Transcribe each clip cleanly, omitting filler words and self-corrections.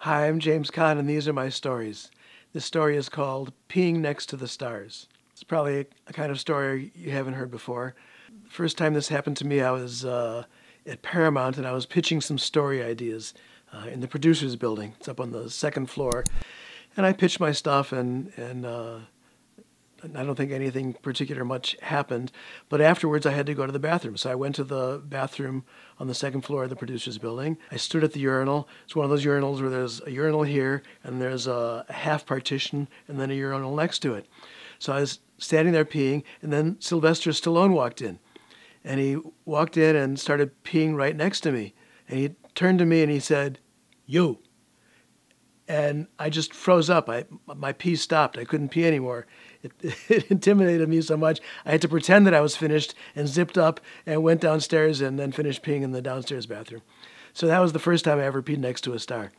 Hi, I'm James Kahn, and these are my stories. This story is called Peeing Next to the Stars. It's probably a kind of story you haven't heard before. The first time this happened to me, I was at Paramount, and I was pitching some story ideas in the producer's building. It's up on the second floor. And I pitched my stuff, and I don't think anything particular much happened. But afterwards, I had to go to the bathroom. So I went to the bathroom on the second floor of the producer's building. I stood at the urinal. It's one of those urinals where there's a urinal here, and there's a half partition, and then a urinal next to it. So I was standing there peeing, and then Sylvester Stallone walked in. And he walked in and started peeing right next to me. And he turned to me and he said, "You." And I just froze up. My pee stopped. I couldn't pee anymore. It intimidated me so much. I had to pretend that I was finished and zipped up and went downstairs and then finished peeing in the downstairs bathroom. So that was the first time I ever peed next to a star.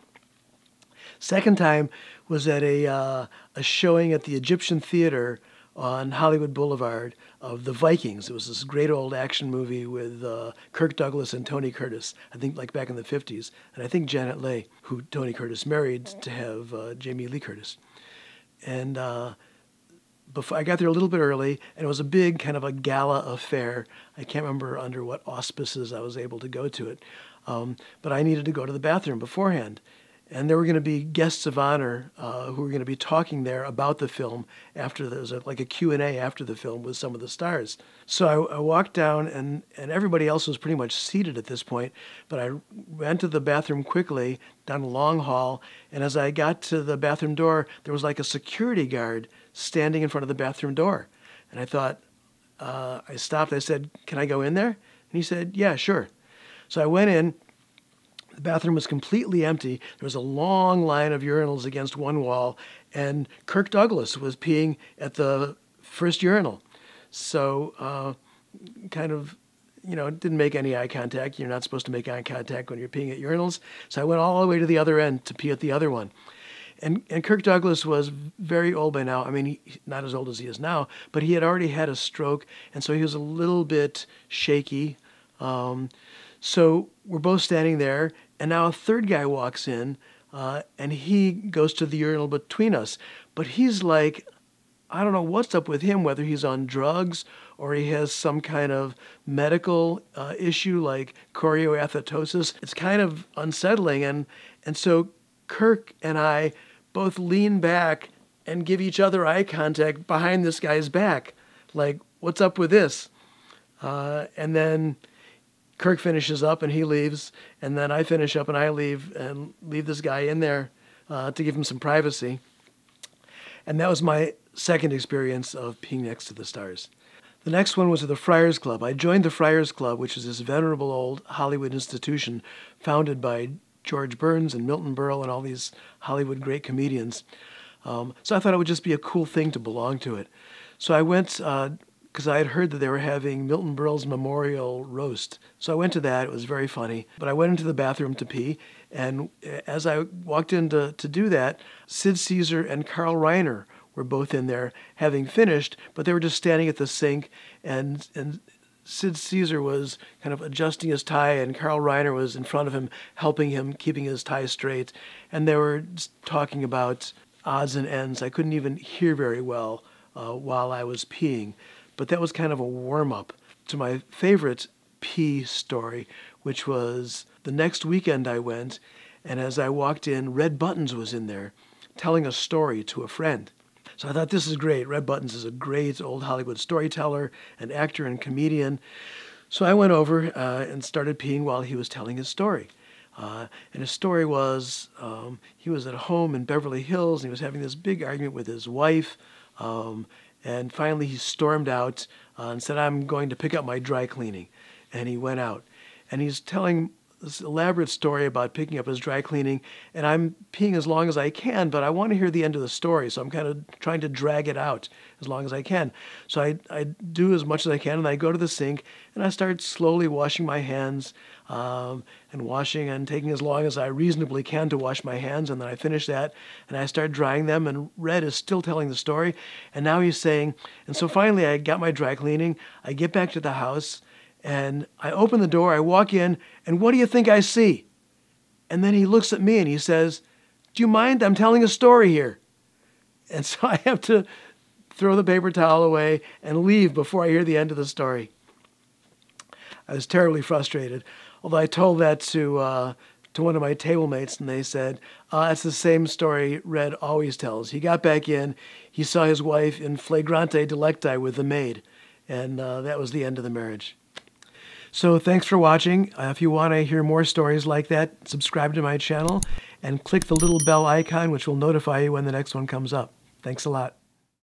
Second time was at a showing at the Egyptian Theater on Hollywood Boulevard of The Vikings. It was this great old action movie with Kirk Douglas and Tony Curtis, I think like back in the 50s. And I think Janet Leigh, who Tony Curtis married to have Jamie Lee Curtis. And before I got there a little bit early, and it was a big kind of a gala affair. I can't remember under what auspices I was able to go to it. But I needed to go to the bathroom beforehand. And there were going to be guests of honor who were going to be talking there about the film after there was like a Q&A after the film with some of the stars. So I walked down, and everybody else was pretty much seated at this point. But I went to the bathroom quickly down a long hall. And as I got to the bathroom door, there was like a security guard standing in front of the bathroom door. And I thought, I stopped. I said, "Can I go in there?" And he said, "Yeah, sure." So I went in. The bathroom was completely empty. There was a long line of urinals against one wall, and Kirk Douglas was peeing at the first urinal. So didn't make any eye contact. You're not supposed to make eye contact when you're peeing at urinals. So I went all the way to the other end to pee at the other one. And Kirk Douglas was very old by now. I mean, not as old as he is now, but he had already had a stroke, and so he was a little bit shaky. So we're both standing there, and now a third guy walks in, and he goes to the urinal between us. But he's like, I don't know what's up with him, whether he's on drugs or he has some kind of medical issue like chorioathetosis. It's kind of unsettling. And so Kirk and I both lean back and give each other eye contact behind this guy's back. Like, what's up with this? And then Kirk finishes up and he leaves, and then I finish up and I leave this guy in there to give him some privacy. And that was my second experience of peeing next to the stars. The next one was at the Friars Club. I joined the Friars Club, which is this venerable old Hollywood institution founded by George Burns and Milton Berle and all these Hollywood great comedians. So I thought it would just be a cool thing to belong to it. So I went because I had heard that they were having Milton Berle's memorial roast. So I went to that. It was very funny. But I went into the bathroom to pee, and as I walked in to do that, Sid Caesar and Carl Reiner were both in there having finished, but they were just standing at the sink, and Sid Caesar was kind of adjusting his tie, and Carl Reiner was in front of him, helping him, keeping his tie straight, and they were just talking about odds and ends. I couldn't even hear very well while I was peeing. But that was kind of a warm-up to my favorite pee story, which was the next weekend I went, and as I walked in, Red Buttons was in there telling a story to a friend. So I thought, this is great. Red Buttons is a great old Hollywood storyteller, an actor and comedian. So I went over and started peeing while he was telling his story. And his story was he was at home in Beverly Hills, and he was having this big argument with his wife. And finally, he stormed out and said, "I'm going to pick up my dry cleaning." And he went out. And he's telling this elaborate story about picking up his dry cleaning. And I'm peeing as long as I can, but I want to hear the end of the story. So I'm kind of trying to drag it out as long as I can. So I do as much as I can, and I go to the sink, and I start slowly washing my hands and washing and taking as long as I reasonably can to wash my hands. And then I finish that, and I start drying them, and Red is still telling the story. And now he's saying, and so finally I got my dry cleaning. I get back to the house, and I open the door, I walk in, and what do you think I see? And then he looks at me and he says, do you mind? I'm telling a story here. And so I have to throw the paper towel away and leave before I hear the end of the story. I was terribly frustrated. Although I told that to one of my table mates, and they said, that's the same story Red always tells. He got back in, he saw his wife in flagrante delicti with the maid, and that was the end of the marriage. So thanks for watching. If you want to hear more stories like that, subscribe to my channel and click the little bell icon, which will notify you when the next one comes up. Thanks a lot.